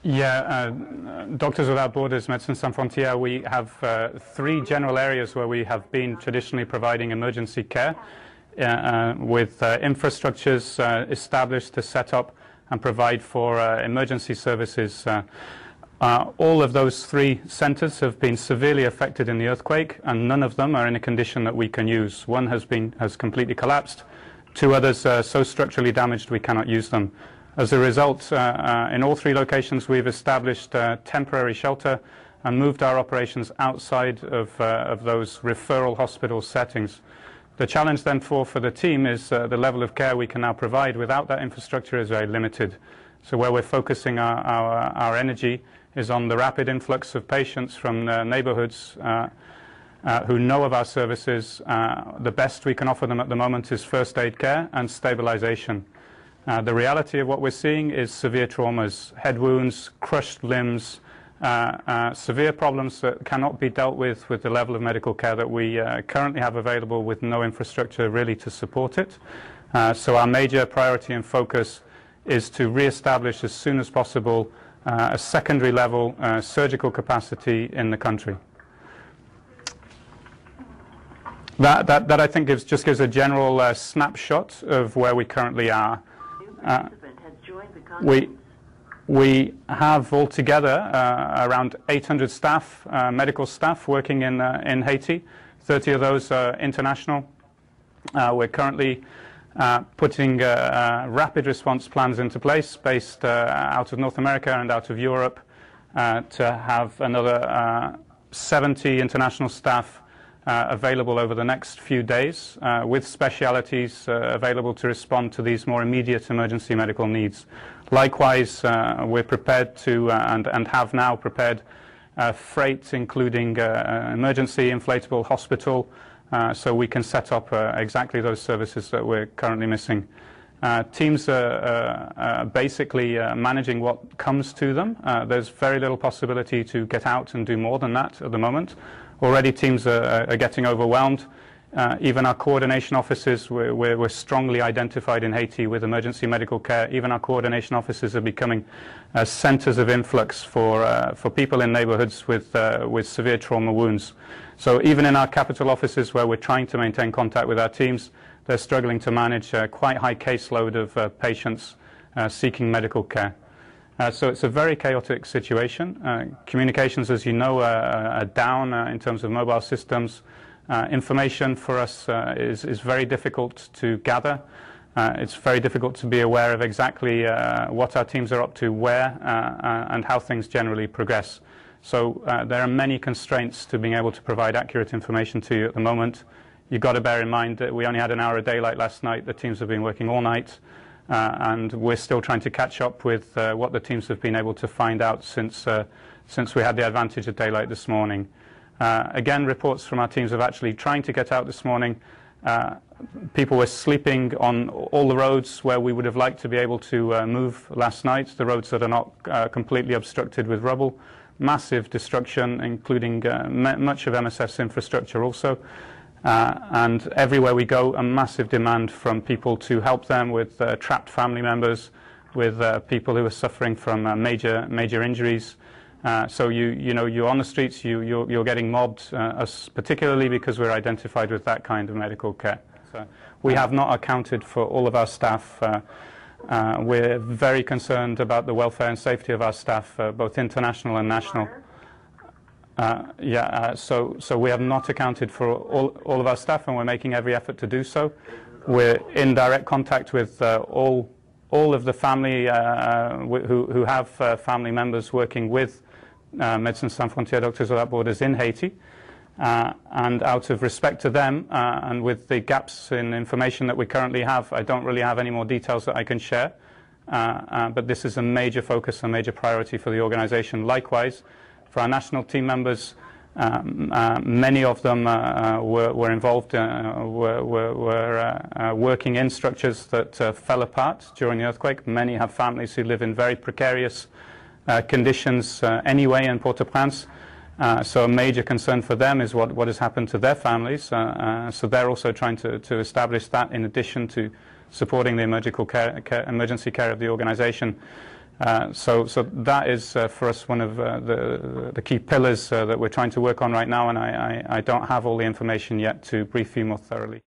Yeah, Doctors Without Borders, Médecins Sans Frontières, we have three general areas where we have been traditionally providing emergency care with infrastructures established to set up and provide for emergency services. All of those three centres have been severely affected in the earthquake, and none of them are in a condition that we can use. One has completely collapsed. Two others are so structurally damaged we cannot use them. As a result, in all three locations we've established temporary shelter and moved our operations outside of those referral hospital settings. The challenge then for the team is the level of care we can now provide without that infrastructure is very limited. So where we're focusing our energy is on the rapid influx of patients from neighbourhoods who know of our services. The best we can offer them at the moment is first aid care and stabilisation. The reality of what we're seeing is severe traumas, head wounds, crushed limbs, severe problems that cannot be dealt with the level of medical care that we currently have available with no infrastructure really to support it. So our major priority and focus is to re-establish as soon as possible a secondary level surgical capacity in the country. That I think just gives a general snapshot of where we currently are. We have altogether around 800 staff, medical staff working in Haiti. 30 of those are international. We're currently putting rapid response plans into place based out of North America and out of Europe to have another 70 international staff available over the next few days with specialities available to respond to these more immediate emergency medical needs. Likewise, we're prepared to and have now prepared freight including emergency inflatable hospital so we can set up exactly those services that we're currently missing. Teams are basically managing what comes to them. There's very little possibility to get out and do more than that at the moment. Already teams are getting overwhelmed. Even our coordination offices, we're strongly identified in Haiti with emergency medical care. Even our coordination offices are becoming centres of influx for people in neighbourhoods with severe trauma wounds. So even in our capital offices where we're trying to maintain contact with our teams, they're struggling to manage a quite high caseload of patients seeking medical care. So it's a very chaotic situation. Communications, as you know, are down in terms of mobile systems. Information for us is very difficult to gather. It's very difficult to be aware of exactly what our teams are up to, where, and how things generally progress. So there are many constraints to being able to provide accurate information to you at the moment. You've got to bear in mind that we only had an hour of daylight last night. The teams have been working all night. And we're still trying to catch up with what the teams have been able to find out since we had the advantage of daylight this morning. Again, reports from our teams of actually trying to get out this morning. People were sleeping on all the roads where we would have liked to be able to move last night, the roads that are not completely obstructed with rubble. Massive destruction, including much of MSF's infrastructure also. And everywhere we go, a massive demand from people to help them with trapped family members, with people who are suffering from major injuries. So you're on the streets, you're getting mobbed, us particularly because we're identified with that kind of medical care. So we have not accounted for all of our staff. We're very concerned about the welfare and safety of our staff, both international and national. So we have not accounted for all of our staff, and we're making every effort to do so. We're in direct contact with all of the family who have family members working with Médecins Sans Frontières, Doctors Without Borders in Haiti. And out of respect to them, and with the gaps in information that we currently have, I don't really have any more details that I can share. But this is a major focus, a major priority for the organization. Likewise, for our national team members, many of them were involved, were working in structures that fell apart during the earthquake. Many have families who live in very precarious conditions anyway in Port-au-Prince. So a major concern for them is what has happened to their families. So they're also trying to establish that in addition to supporting the emergency care of the organization. So that is for us one of the key pillars that we're trying to work on right now, and I don't have all the information yet to brief you more thoroughly.